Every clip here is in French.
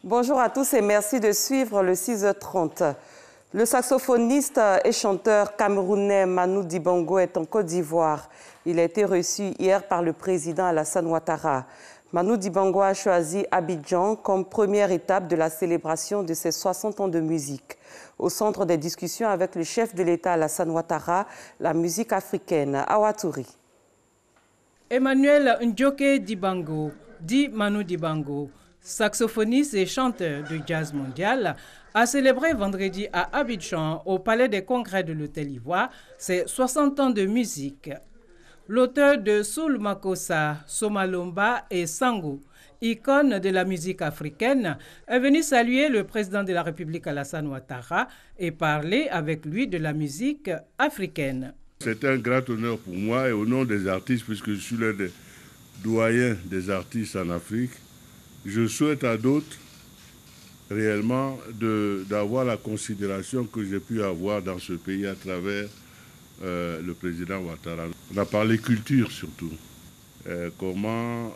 Bonjour à tous et merci de suivre le 6h30. Le saxophoniste et chanteur camerounais Manu Dibango est en Côte d'Ivoire. Il a été reçu hier par le président Alassane Ouattara. Manu Dibango a choisi Abidjan comme première étape de la célébration de ses 60 ans de musique. Au centre des discussions avec le chef de l'État Alassane Ouattara, la musique africaine. Awatouri. Emmanuel Ndjoke Dibango, dit Manu Dibango, saxophoniste et chanteur de jazz mondial, a célébré vendredi à Abidjan, au Palais des Congrès de l'Hôtel Ivoire, ses 60 ans de musique. L'auteur de Soul Makossa, Somalomba et Sango, icône de la musique africaine, est venu saluer le président de la République Alassane Ouattara et parler avec lui de la musique africaine. C'est un grand honneur pour moi et au nom des artistes, puisque je suis l'un des doyens des artistes en Afrique, je souhaite à d'autres réellement d'avoir la considération que j'ai pu avoir dans ce pays à travers le président Ouattara. On a parlé culture surtout. Comment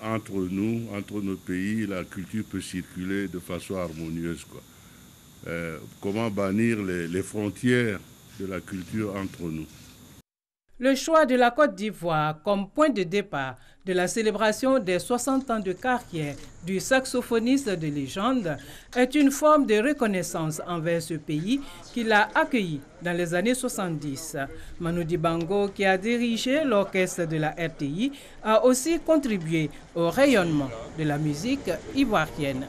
entre nous, entre nos pays, la culture peut circuler de façon harmonieuse, quoi. Comment bannir les frontières de la culture entre nous. Le choix de la Côte d'Ivoire comme point de départ de la célébration des 60 ans de carrière du saxophoniste de légende est une forme de reconnaissance envers ce pays qui l'a accueilli dans les années 70. Manu Dibango, qui a dirigé l'orchestre de la RTI, a aussi contribué au rayonnement de la musique ivoirienne.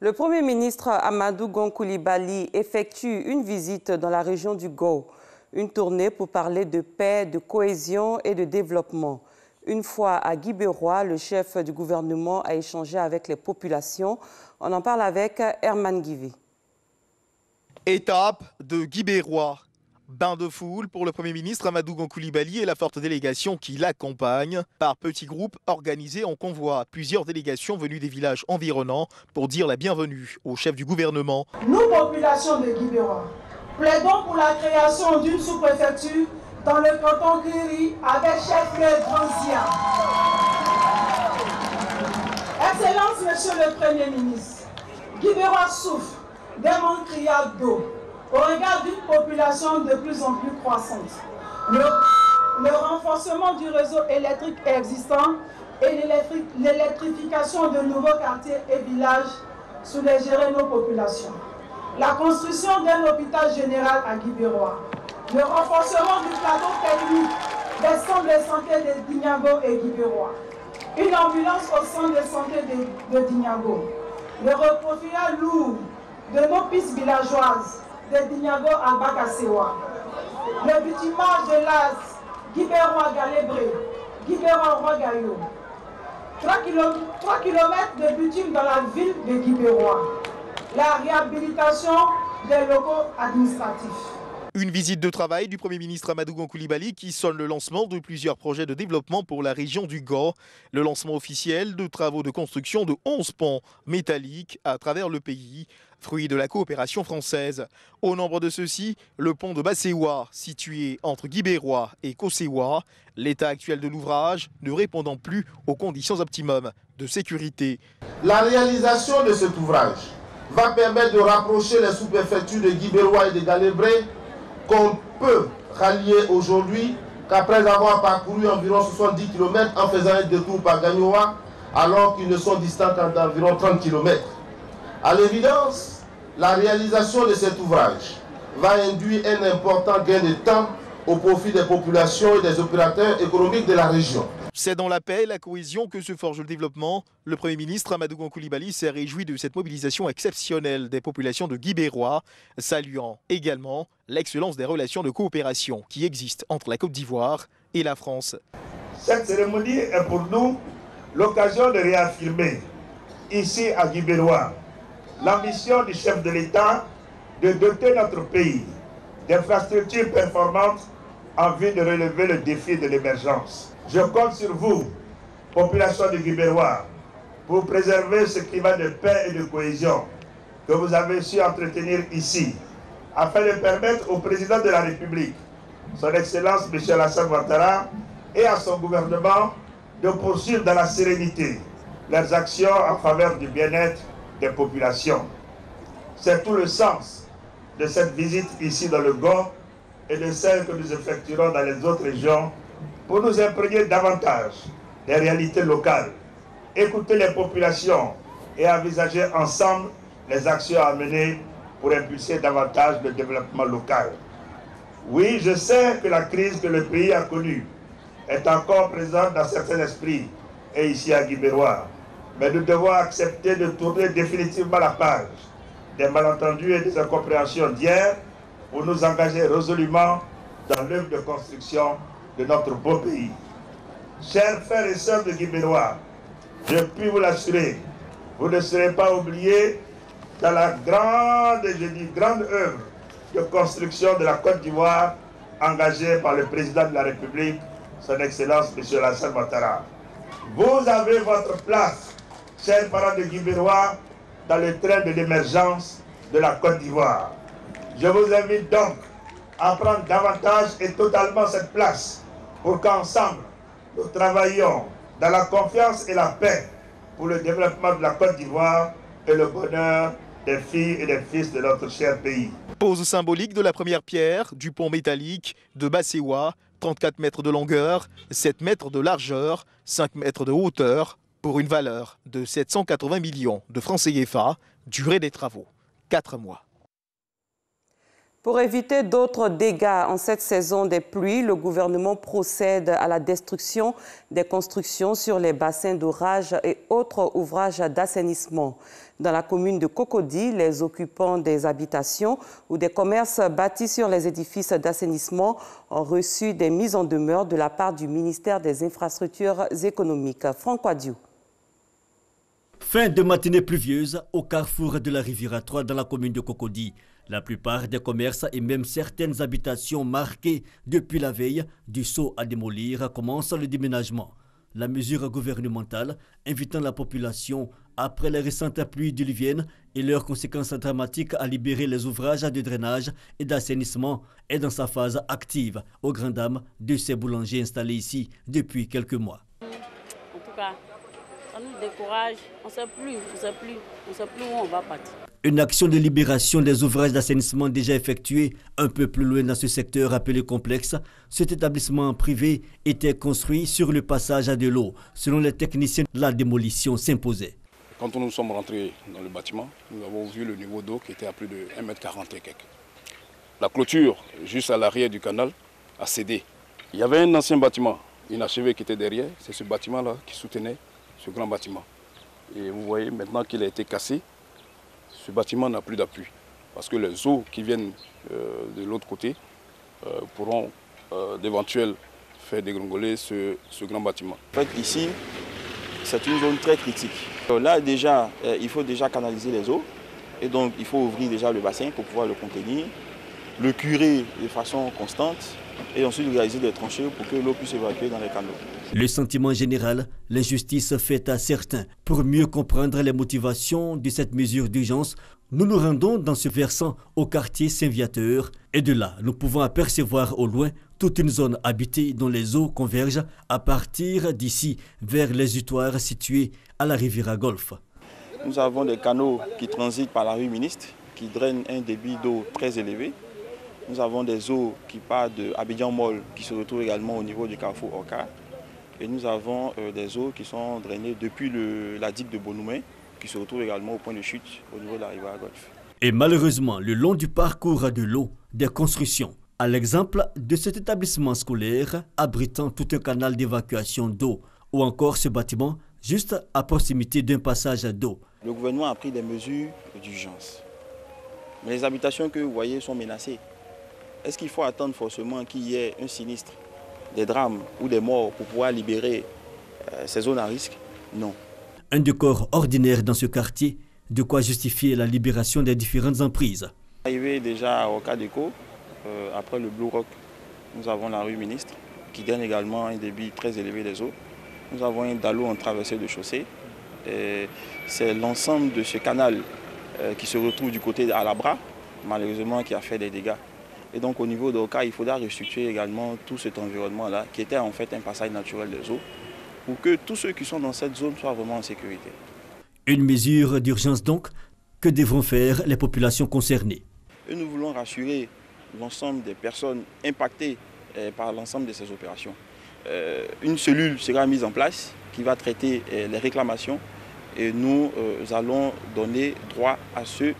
Le Premier ministre Amadou Gon Coulibaly effectue une visite dans la région du Gao, une tournée pour parler de paix, de cohésion et de développement. Une fois à Guibérois, le chef du gouvernement a échangé avec les populations. On en parle avec Herman Guivé. Étape de Guibérois. Bain de foule pour le Premier ministre Amadou Gon Coulibaly et la forte délégation qui l'accompagne. Par petits groupes organisés en convoi, plusieurs délégations venues des villages environnants pour dire la bienvenue au chef du gouvernement. Nous, population de Guibérois, plaidons pour la création d'une sous-préfecture dans le canton Kiri avec chef-lieu Grandia. Excellence, Monsieur le Premier ministre, Guibérois souffre d'un manque criard d'eau au regard d'une population de plus en plus croissante. Le renforcement du réseau électrique existant et l'électrification de nouveaux quartiers et villages soulagerait nos populations. La construction d'un hôpital général à Guibérois, le renforcement du plateau technique des centres de santé de Dinyago et Guibérois, une ambulance au centre de santé de Dinyago, le reprofilage lourd de nos pistes villageoises de Dinyago à Bakasewa, le bitumage de l'As, Guibérois-Galébré, Guibérois-Roi-Gaillot, 3 km de bitume dans la ville de Guibérois, la réhabilitation des locaux administratifs. Une visite de travail du Premier ministre Amadou Gon Coulibaly qui sonne le lancement de plusieurs projets de développement pour la région du Gao. Le lancement officiel de travaux de construction de 11 ponts métalliques à travers le pays, fruit de la coopération française. Au nombre de ceux-ci, le pont de Bassewa, situé entre Guibérois et Kossewa, l'état actuel de l'ouvrage ne répondant plus aux conditions optimum de sécurité. La réalisation de cet ouvrage va permettre de rapprocher les sous-préfectures de Guibérois et de Galébré qu'on peut rallier aujourd'hui qu'après avoir parcouru environ 70 km en faisant un détour par Gagnoa, alors qu'ils ne sont distants d'environ 30 km. À l'évidence, la réalisation de cet ouvrage va induire un important gain de temps au profit des populations et des opérateurs économiques de la région. C'est dans la paix et la cohésion que se forge le développement. Le Premier ministre Amadou Gon Coulibaly s'est réjoui de cette mobilisation exceptionnelle des populations de Guibérois, saluant également l'excellence des relations de coopération qui existent entre la Côte d'Ivoire et la France. Cette cérémonie est pour nous l'occasion de réaffirmer ici à Guibérois l'ambition du chef de l'État de doter notre pays d'infrastructures performantes en vue de relever le défi de l'émergence. Je compte sur vous, population de Guibérois, pour préserver ce climat de paix et de cohésion que vous avez su entretenir ici, afin de permettre au président de la République, son Excellence M. Alassane Ouattara, et à son gouvernement de poursuivre dans la sérénité leurs actions en faveur du bien-être des populations. C'est tout le sens de cette visite ici dans le Gond et de celle que nous effectuerons dans les autres régions pour nous imprégner davantage des réalités locales, écouter les populations et envisager ensemble les actions à mener pour impulser davantage le développement local. Oui, je sais que la crise que le pays a connue est encore présente dans certains esprits et ici à Guibérois. Mais nous devons accepter de tourner définitivement la page des malentendus et des incompréhensions d'hier pour nous engager résolument dans l'œuvre de construction de notre beau pays. Chers frères et sœurs de Guibérois, je puis vous l'assurer, vous ne serez pas oubliés dans la grande œuvre de construction de la Côte d'Ivoire engagée par le président de la République, son Excellence M. Alassane Ouattara. Vous avez votre place, chers parents de Guibérois, dans le train de l'émergence de la Côte d'Ivoire. Je vous invite donc à prendre davantage et totalement cette place pour qu'ensemble, nous travaillions dans la confiance et la paix pour le développement de la Côte d'Ivoire et le bonheur des filles et des fils de notre cher pays. Pose symbolique de la première pierre du pont métallique de Bassewa, 34 mètres de longueur, 7 mètres de largeur, 5 mètres de hauteur, pour une valeur de 780 millions de francs CFA, durée des travaux, 4 mois. Pour éviter d'autres dégâts en cette saison des pluies, le gouvernement procède à la destruction des constructions sur les bassins d'orage et autres ouvrages d'assainissement. Dans la commune de Cocody, les occupants des habitations ou des commerces bâtis sur les édifices d'assainissement ont reçu des mises en demeure de la part du ministère des Infrastructures économiques. Franck Wadiou. Fin de matinée pluvieuse au carrefour de la rivière 3 dans la commune de Cocody. La plupart des commerces et même certaines habitations marquées depuis la veille du saut à démolir commencent le déménagement. La mesure gouvernementale invitant la population, après les récentes pluies diluviennes et leurs conséquences dramatiques, à libérer les ouvrages de drainage et d'assainissement, est dans sa phase active, aux grandes dames de ces boulangers installés ici depuis quelques mois. En tout cas, ça nous décourage, on ne sait plus où on va partir. Une action de libération des ouvrages d'assainissement déjà effectuée un peu plus loin dans ce secteur appelé complexe. Cet établissement privé était construit sur le passage de l'eau. Selon les techniciens, la démolition s'imposait. Quand nous sommes rentrés dans le bâtiment, nous avons vu le niveau d'eau qui était à plus de 1,40 m et quelques. La clôture, juste à l'arrière du canal, a cédé. Il y avait un ancien bâtiment inachevé qui était derrière. C'est ce bâtiment-là qui soutenait ce grand bâtiment. Et vous voyez maintenant qu'il a été cassé. Ce bâtiment n'a plus d'appui parce que les eaux qui viennent de l'autre côté pourront d'éventuels faire dégringoler ce grand bâtiment. En fait, ici, c'est une zone très critique. Là, déjà, il faut déjà canaliser les eaux et donc il faut ouvrir déjà le bassin pour pouvoir le contenir, le curer de façon constante et ensuite réaliser des tranchées pour que l'eau puisse évacuer dans les canaux. Le sentiment général, l'injustice faite à certains. Pour mieux comprendre les motivations de cette mesure d'urgence, nous nous rendons dans ce versant au quartier Saint-Viateur. Et de là, nous pouvons apercevoir au loin toute une zone habitée dont les eaux convergent à partir d'ici vers les utoirs situés à la rivière Golfe. Nous avons des canaux qui transitent par la rue Ministre, qui drainent un débit d'eau très élevé. Nous avons des eaux qui partent de Abidjan-Moll, qui se retrouvent également au niveau du carrefour Oka. Et nous avons des eaux qui sont drainées depuis la digue de Bonoumen, qui se retrouve également au point de chute au niveau de la rivière Golfe. Et malheureusement, le long du parcours de l'eau, des constructions, à l'exemple de cet établissement scolaire abritant tout un canal d'évacuation d'eau, ou encore ce bâtiment juste à proximité d'un passage d'eau. Le gouvernement a pris des mesures d'urgence. Mais les habitations que vous voyez sont menacées. Est-ce qu'il faut attendre forcément qu'il y ait un sinistre, des drames ou des morts pour pouvoir libérer ces zones à risque? Non. Un décor ordinaire dans ce quartier, de quoi justifier la libération des différentes emprises. Arrivé déjà à Okadeco, après le Blue Rock, nous avons la rue Ministre qui donne également un débit très élevé des eaux. Nous avons un dallo en traversée de chaussée. C'est l'ensemble de ce canal qui se retrouve du côté d'Alabra, malheureusement qui a fait des dégâts. Et donc au niveau d'Oka, il faudra restructurer également tout cet environnement-là, qui était en fait un passage naturel des eaux. pour que tous ceux qui sont dans cette zone soient vraiment en sécurité. Une mesure d'urgence donc, que devront faire les populations concernées. Et nous voulons rassurer l'ensemble des personnes impactées par l'ensemble de ces opérations. Une cellule sera mise en place qui va traiter les réclamations et nous allons donner droit à ceux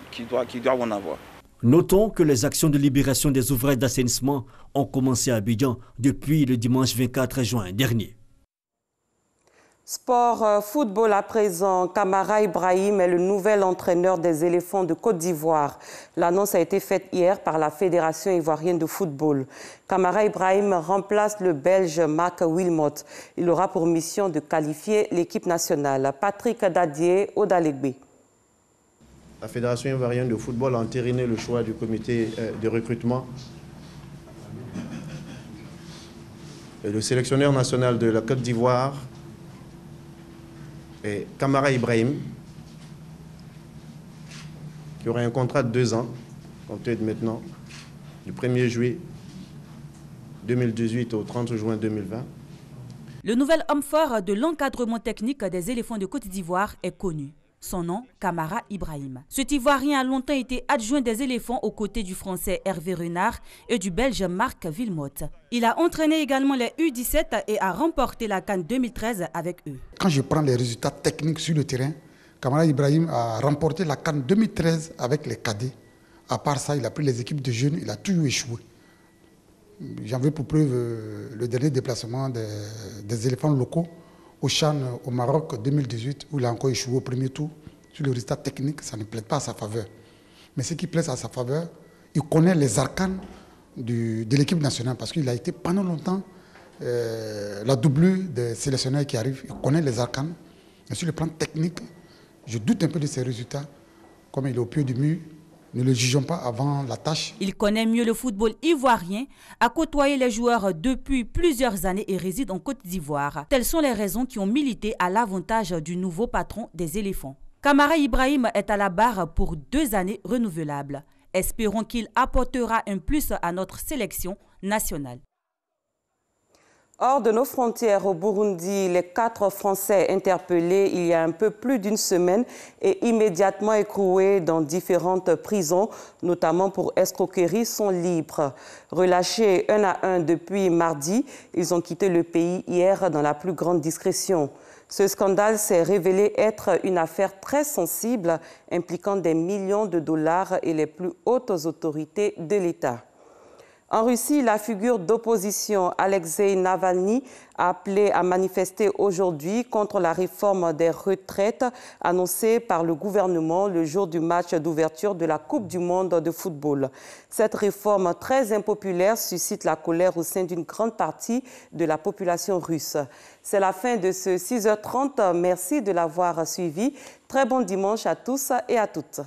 qui doivent en avoir. Notons que les actions de libération des ouvrages d'assainissement ont commencé à Abidjan depuis le dimanche 24 juin dernier. Sport, football à présent. Kamara Ibrahim est le nouvel entraîneur des éléphants de Côte d'Ivoire. L'annonce a été faite hier par la Fédération ivoirienne de football. Kamara Ibrahim remplace le Belge Marc Wilmot. Il aura pour mission de qualifier l'équipe nationale. Patrick Dadier, Odalegbe. La Fédération ivoirienne de football a entériné le choix du comité de recrutement. Et le sélectionneur national de la Côte d'Ivoire est Kamara Ibrahim, qui aura un contrat de 2 ans, compté de maintenant, du 1er juillet 2018 au 30 juin 2020. Le nouvel homme fort de l'encadrement technique des éléphants de Côte d'Ivoire est connu. Son nom, Kamara Ibrahim. Cet Ivoirien a longtemps été adjoint des éléphants aux côtés du Français Hervé Renard et du Belge Marc Wilmot. Il a entraîné également les U17 et a remporté la CAN 2013 avec eux. Quand je prends les résultats techniques sur le terrain, Kamara Ibrahim a remporté la CAN 2013 avec les cadets. À part ça, il a pris les équipes de jeunes, il a toujours échoué. J'en veux pour preuve le dernier déplacement des éléphants locaux au Chan au Maroc 2018, où il a encore échoué au premier tour. Sur le résultat technique, ça ne plaît pas à sa faveur. Mais ce qui plaît à sa faveur, il connaît les arcanes de l'équipe nationale, parce qu'il a été pendant longtemps la doublure des sélectionneurs qui arrivent. Il connaît les arcanes. Et sur le plan technique, je doute un peu de ses résultats. Comme il est au pied du mur, ne le jugeons pas avant la tâche. Il connaît mieux le football ivoirien, a côtoyé les joueurs depuis plusieurs années et réside en Côte d'Ivoire. Telles sont les raisons qui ont milité à l'avantage du nouveau patron des éléphants. Kamara Ibrahim est à la barre pour 2 années renouvelables. Espérons qu'il apportera un plus à notre sélection nationale. Hors de nos frontières au Burundi, les 4 Français interpellés il y a un peu plus d'une semaine et immédiatement écroués dans différentes prisons, notamment pour escroquerie, sont libres. Relâchés 1 à 1 depuis mardi, ils ont quitté le pays hier dans la plus grande discrétion. Ce scandale s'est révélé être une affaire très sensible impliquant des millions de dollars et les plus hautes autorités de l'État. En Russie, la figure d'opposition Alexei Navalny a appelé à manifester aujourd'hui contre la réforme des retraites annoncée par le gouvernement le jour du match d'ouverture de la Coupe du monde de football. Cette réforme très impopulaire suscite la colère au sein d'une grande partie de la population russe. C'est la fin de ce 6h30. Merci de l'avoir suivi. Très bon dimanche à tous et à toutes.